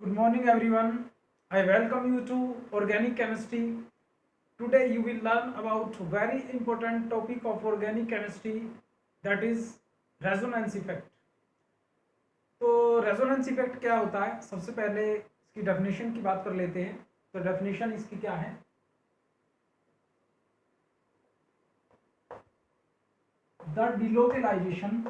Good morning everyone. I welcome you to organic chemistry. Today you will learn about very important topic of organic chemistry, that is resonance effect. तो resonance effect क्या होता है? सबसे पहले इसकी definition की बात कर लेते हैं। तो डेफिनेशन इसकी क्या है? The delocalization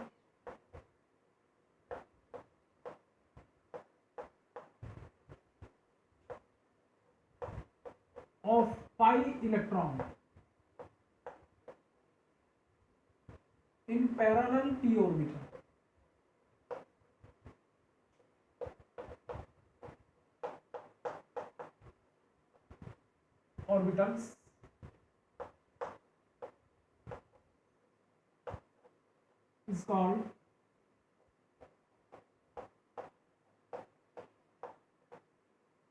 of pi electron in parallel p orbital orbitals is called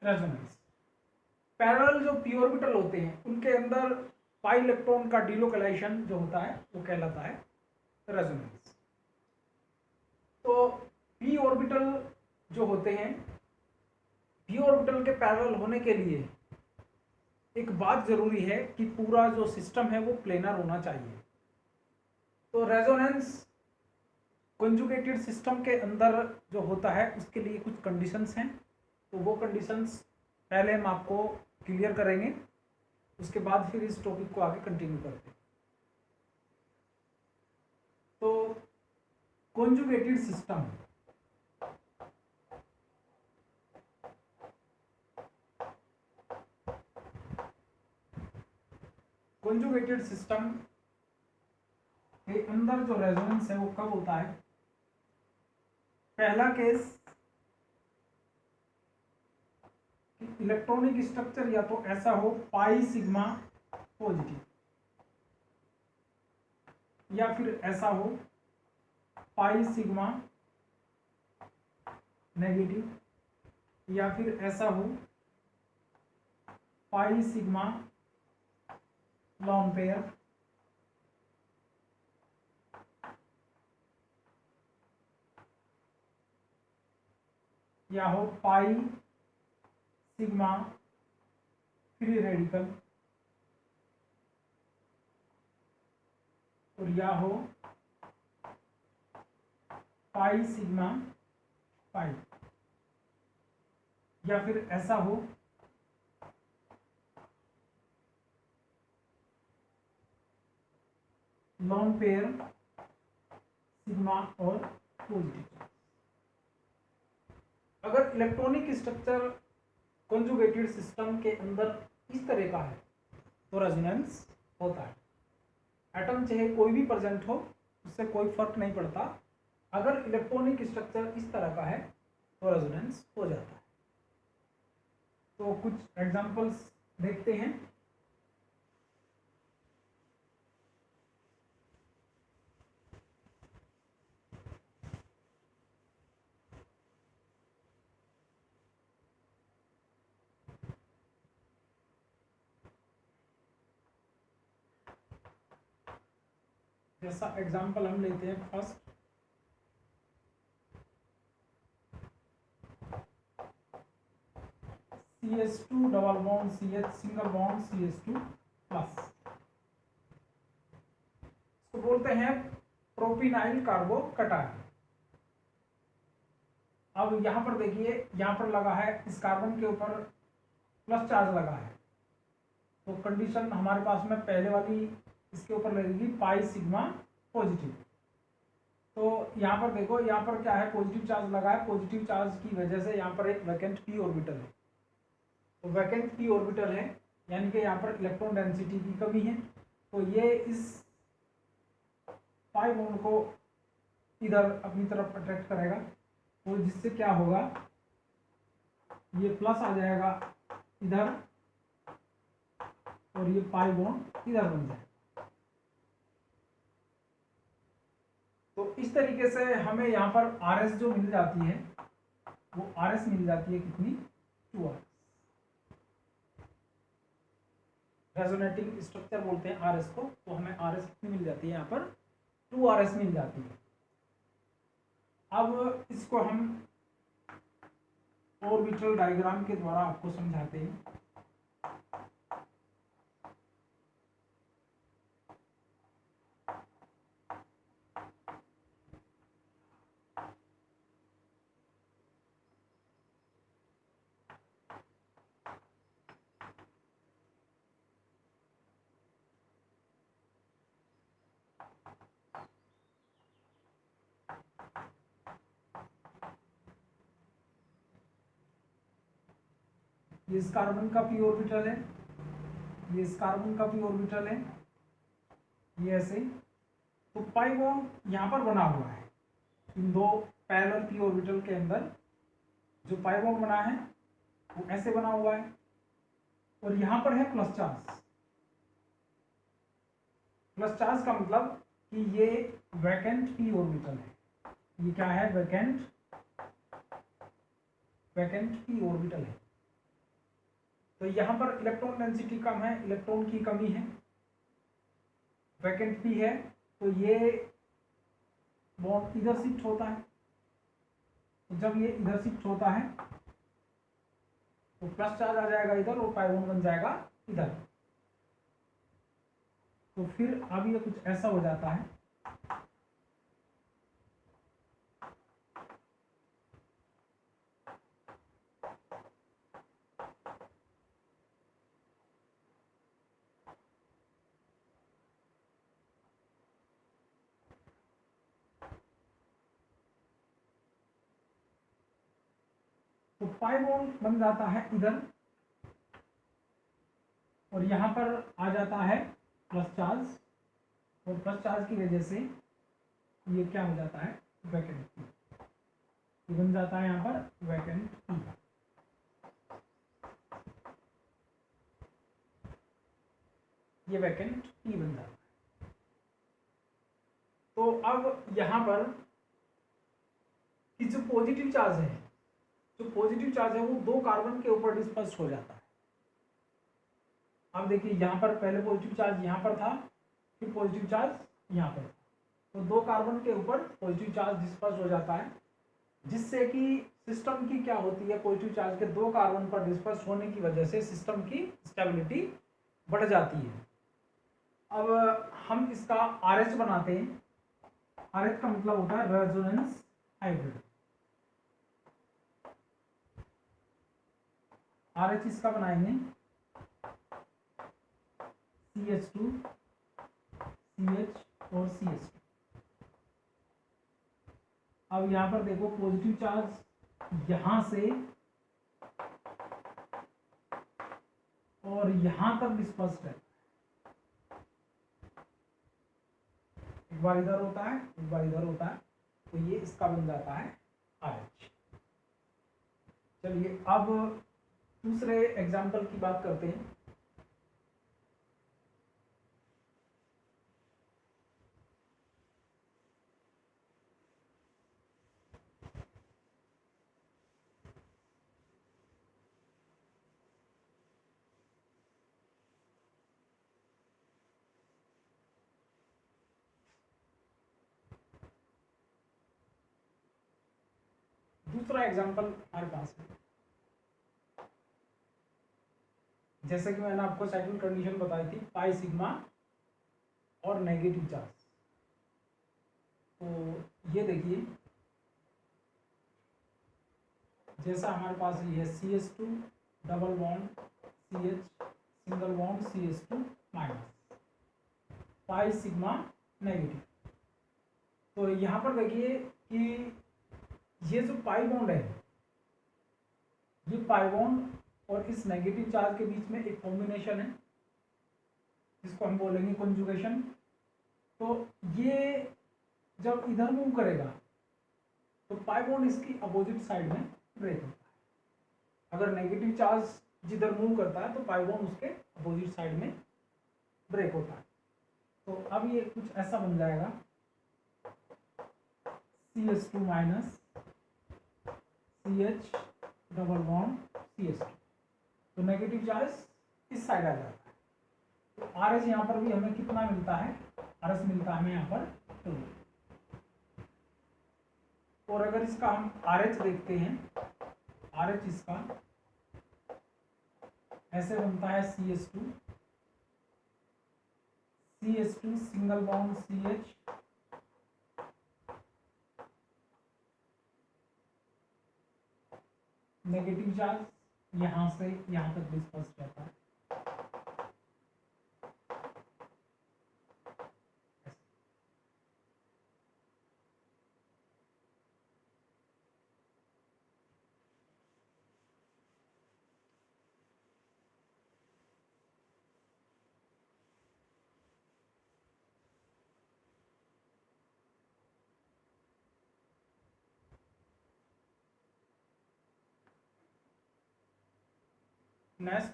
resonance. Parallel जो पी ऑर्बिटल होते हैं उनके अंदर पाई इलेक्ट्रॉन का डिलोकलाइजेशन जो होता है वो कहलाता है रेजोनेंस। तो पी ऑर्बिटल जो होते हैं, पी ऑर्बिटल के पैरेलल होने के लिए एक बात जरूरी है कि पूरा जो सिस्टम है वो प्लेनर होना चाहिए। तो रेजोनेंस कंजुगेटेड सिस्टम के अंदर जो होता है उसके लिए कुछ कंडीशंस हैं। तो वो कंडीशंस पहले हम आपको क्लियर करेंगे, उसके बाद फिर इस टॉपिक को आगे कंटिन्यू करते हैं। तो कंजुगेटेड सिस्टम, कंजुगेटेड सिस्टम के अंदर जो रेजोनेंस है वो कब होता है? पहला केस, इलेक्ट्रॉनिक स्ट्रक्चर या तो ऐसा हो पाई सिग्मा पॉजिटिव, या फिर ऐसा हो पाई सिग्मा नेगेटिव, या फिर ऐसा हो पाई सिग्मा लॉन पेयर, या हो पाई सिग्मा फ्री रेडिकल, और या हो पाई सिग्मा पाई, या फिर ऐसा हो लॉन पेयर सिग्मा और पॉजिटिव। अगर इलेक्ट्रॉनिक स्ट्रक्चर कंजुगेटेड सिस्टम के अंदर इस तरह का है तो रेजोनेंस होता है। एटम चाहे कोई भी प्रेजेंट हो उससे कोई फर्क नहीं पड़ता, अगर इलेक्ट्रॉनिक स्ट्रक्चर इस तरह का है तो रेजोनेंस हो जाता है। तो कुछ एग्जांपल्स देखते हैं। जैसा एग्जांपल हम लेते हैं first, CH2 double bond CH single bond CH2 plus, इसको बोलते हैं प्रोपिनाइल कार्बोकटायन। अब यहाँ पर देखिए, यहाँ पर लगा है इस कार्बन के ऊपर प्लस चार्ज लगा है, तो कंडीशन हमारे पास में पहले वाली इसके ऊपर लगेगी पाई सिग्मा पॉजिटिव। तो यहाँ पर देखो, यहाँ पर क्या है, पॉजिटिव चार्ज लगा है, पॉजिटिव चार्ज की वजह से यहाँ पर एक वैकेंट पी ऑर्बिटल है। तो वैकेंट पी ऑर्बिटल है यानी कि यहाँ पर इलेक्ट्रॉन डेंसिटी की कमी है, तो ये इस पाई बॉन्ड को इधर अपनी तरफ अट्रैक्ट करेगा, तो जिससे क्या होगा, ये प्लस आ जाएगा इधर और ये पाई बॉन्ड इधर बन जाएगा। तो इस तरीके से हमें यहाँ पर आर एस जो मिल जाती है वो आर एस मिल जाती है कितनी, 2R। रेजोनेटिंग स्ट्रक्चर बोलते हैं आर एस को, तो हमें आर एस कितनी मिल जाती है, यहाँ पर 2RS मिल जाती है। अब इसको हम ऑर्बिटल डायग्राम के द्वारा आपको समझाते हैं। ये इस कार्बन का पी ऑर्बिटल है, ये इस कार्बन का पी ऑर्बिटल है, ये ऐसे। तो पाई बॉन्ड यहाँ पर बना हुआ है, इन दो पैरेलल पी ऑर्बिटल के अंदर जो पाई बॉन्ड बना है वो ऐसे बना हुआ है, और यहाँ पर है प्लस चार्ज। प्लस चार्ज का मतलब कि ये वैकेंट पी ऑर्बिटल है, ये क्या है, वैकेंट पी ऑर्बिटल है। तो यहाँ पर इलेक्ट्रॉन डेंसिटी कम है, इलेक्ट्रॉन की कमी है, वैकेंट पी है, तो ये बॉन्ड इधर शिफ्ट होता है। तो जब ये इधर शिफ्ट होता है तो प्लस चार्ज आ जाएगा इधर और पाई बॉन्ड बन जाएगा इधर। तो फिर अब ये कुछ ऐसा हो जाता है, तो पाई बॉन्ड बन जाता है इधर, और यहाँ पर आ जाता है प्लस चार्ज, और प्लस चार्ज की वजह से ये क्या हो जाता है, वैकेंट पी। ये बन जाता है यहाँ पर वैकेंट पी। ये वैकेंट पी बन जाता है। तो अब यहाँ पर कि जो पॉजिटिव चार्ज है, जो पॉजिटिव चार्ज है वो दो कार्बन के ऊपर डिस्पर्स हो जाता है। अब देखिए यहाँ पर पहले पॉजिटिव चार्ज यहाँ पर था, फिर पॉजिटिव चार्ज यहाँ पर था, तो दो कार्बन के ऊपर पॉजिटिव चार्ज डिस्पर्स हो जाता है, जिससे कि सिस्टम की क्या होती है, पॉजिटिव चार्ज के दो कार्बन पर डिस्पर्स होने की वजह से सिस्टम की स्टेबिलिटी बढ़ जाती है। अब हम इसका RH बनाते हैं। RH का मतलब होता है रेजोनेंस हाइब्रिड। RH इसका बनाएंगे CH2 CH और CH2। अब यहाँ पर देखो पॉजिटिव चार्ज यहाँ से और यहाँ तक डिस्पर्स्ड है, एक बार इधर होता है एक बार इधर होता है, तो ये इसका बन जाता है RH। चलिए अब दूसरे एग्जाम्पल की बात करते हैं। दूसरा एग्जाम्पल हमारे पास है, जैसे कि मैंने आपको सेकंड कंडीशन बताई थी, पाई सिग्मा और नेगेटिव चार्ज। तो ये देखिए जैसा हमारे पास ये CH2 double bond CH single bond CH2 minus, pi sigma negative. तो यहाँ पर देखिए कि ये जो पाई बॉन्ड है, ये पाई बॉन्ड और इस नेगेटिव चार्ज के बीच में एक कॉम्बिनेशन है जिसको हम बोलेंगे कॉन्जुगेशन। तो ये जब इधर मूव करेगा तो पाई बॉन्ड इसकी अपोजिट साइड में ब्रेक होता है। अगर नेगेटिव चार्ज जिधर मूव करता है तो पाई बॉन्ड उसके अपोजिट साइड में ब्रेक होता है। तो अब ये कुछ ऐसा बन जाएगा CH2 minus CH double bond CH2। तो नेगेटिव चार्ज इस साइड आ जाता है। तो RH यहाँ पर भी हमें कितना मिलता है, RH मिलता है हमें यहाँ पर 2। और अगर इसका हम RH देखते हैं, RH इसका ऐसे बनता है CH2 single bond CH, negative charge यहाँ से यहाँ तक डिस्पर्स रहता है। नेक्स्ट,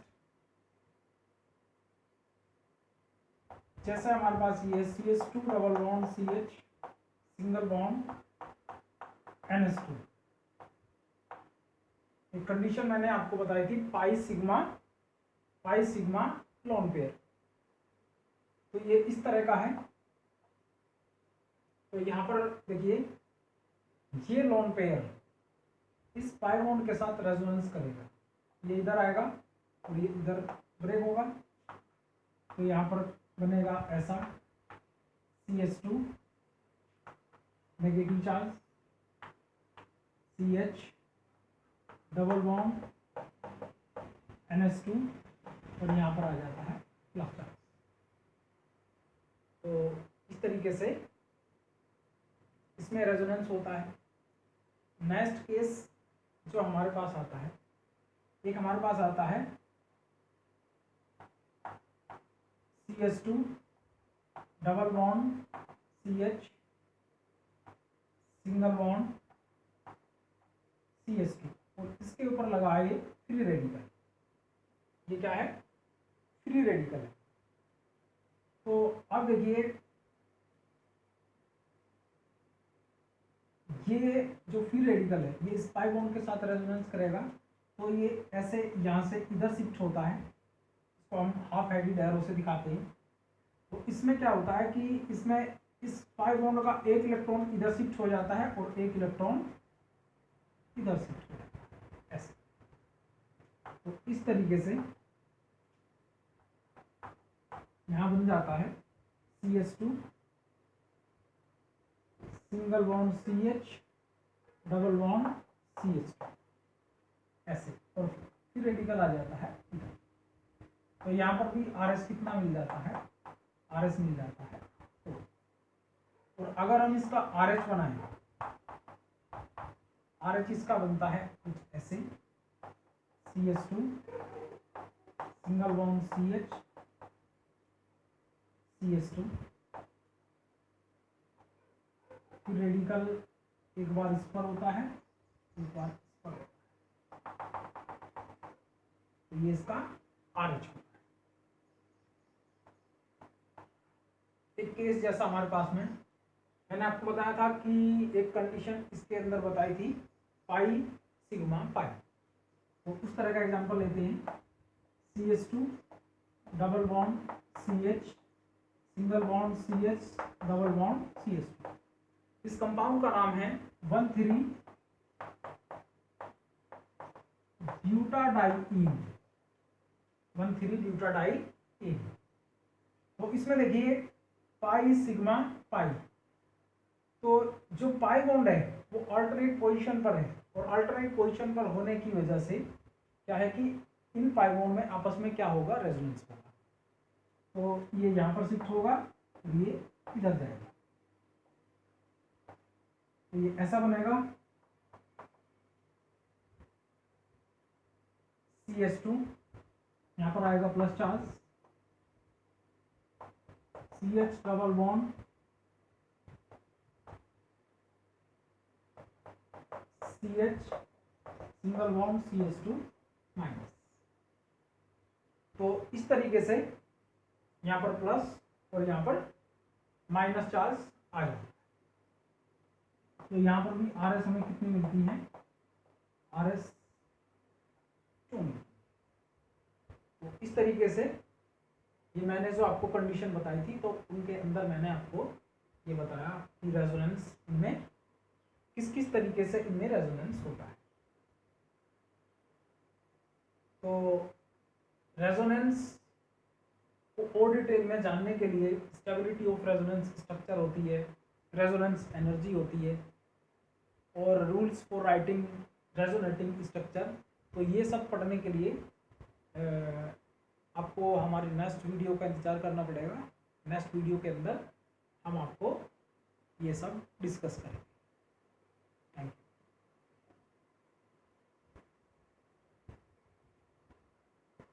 जैसे हमारे पास ये CH2 double bond CH single bond NH2, एक कंडीशन मैंने आपको बताई थी पाई सिग्मा लोन पेयर। तो ये इस तरह का है। तो यहाँ पर देखिए ये लोन पेयर इस पाई बॉन्ड के साथ रेजोनेंस करेगा, ये इधर आएगा और ये इधर ब्रेक होगा। तो यहाँ पर बनेगा ऐसा CH2 negative charge CH double bond NH2 और यहाँ पर आ जाता है प्लस चार्ज। तो इस तरीके से इसमें रेजोनेंस होता है। नेक्स्ट केस जो हमारे पास आता है, एक हमारे पास आता है CH2 double bond CH single bond CH2 और इसके ऊपर लगा है फ्री रेडिकल। ये क्या है? फ्री रेडिकल है। तो अब देखिए ये जो फ्री रेडिकल है ये इस पाई बॉन्ड के साथ रेजोनेंस करेगा। तो ये ऐसे यहाँ से इधर शिफ्ट होता है, इसको हम हाफ हेडेड एरो से दिखाते हैं। तो इसमें क्या होता है कि इसमें इस पाई बॉन्ड का एक इलेक्ट्रॉन इधर शिफ्ट हो जाता है और एक इलेक्ट्रॉन इधर शिफ्ट हो जाता है ऐसे। तो इस तरीके से यहाँ बन जाता है CH2 single bond CH double bond CH2 ऐसे, और फिर रेडिकल आ जाता है इधर। तो यहाँ पर भी RS कितना मिल जाता है? RS मिल जाता है। तो और अगर हम इसका RH बनाएं, RH इसका बनता है कुछ ऐसे CH2 single bond CH CH2 फिर रेडिकल एक बार इस पर होता है, एक बार इस पर होता है। तो ये इसका RH होता है। एक केस जैसा हमारे पास में मैंने आपको बताया था कि एक कंडीशन इसके अंदर बताई थी पाई सिग्मा पाई। तो उस तरह का एग्जांपल लेते हैं CH2 double bond CH single bond CH double bond CH2। इस कंपाउंड का नाम है 1,3 ब्यूटाडाइईन 1,3 ब्यूटाडाइईन। तो इसमें देखिए पाई सिग्मा पाई, तो जो पाई बॉन्ड है वो अल्टरनेट पोजीशन पर है और अल्टरनेट पोजीशन पर होने की वजह से क्या है कि इन पाई बॉन्ड में आपस में क्या होगा? रेजोनेंस होगा। तो ये यहाँ पर शिफ्ट होगा और ये इधर जाएगा। तो ये ऐसा बनेगा CH2 यहाँ पर आएगा plus charge CH double bond CH single bond CH2 minus. तो इस तरीके से यहाँ पर प्लस और यहाँ पर माइनस चार्ज आ जाता है। तो यहाँ पर भी RS हमें कितनी मिलती है? RS 2। तो इस तरीके से ये मैंने जो आपको कंडीशन बताई थी तो उनके अंदर मैंने आपको ये बताया कि रेजोनेंस इनमें किस किस तरीके से इनमें रेजोनेंस होता है। तो रेजोनेंस को और डिटेल में जानने के लिए स्टेबिलिटी ऑफ रेजोनेंस स्ट्रक्चर होती है, रेजोनेंस एनर्जी होती है, और rules for writing resonating structure. तो ये सब पढ़ने के लिए आपको हमारी नेक्स्ट वीडियो का इंतज़ार करना पड़ेगा। नेक्स्ट वीडियो के अंदर हम आपको ये सब डिस्कस करेंगे।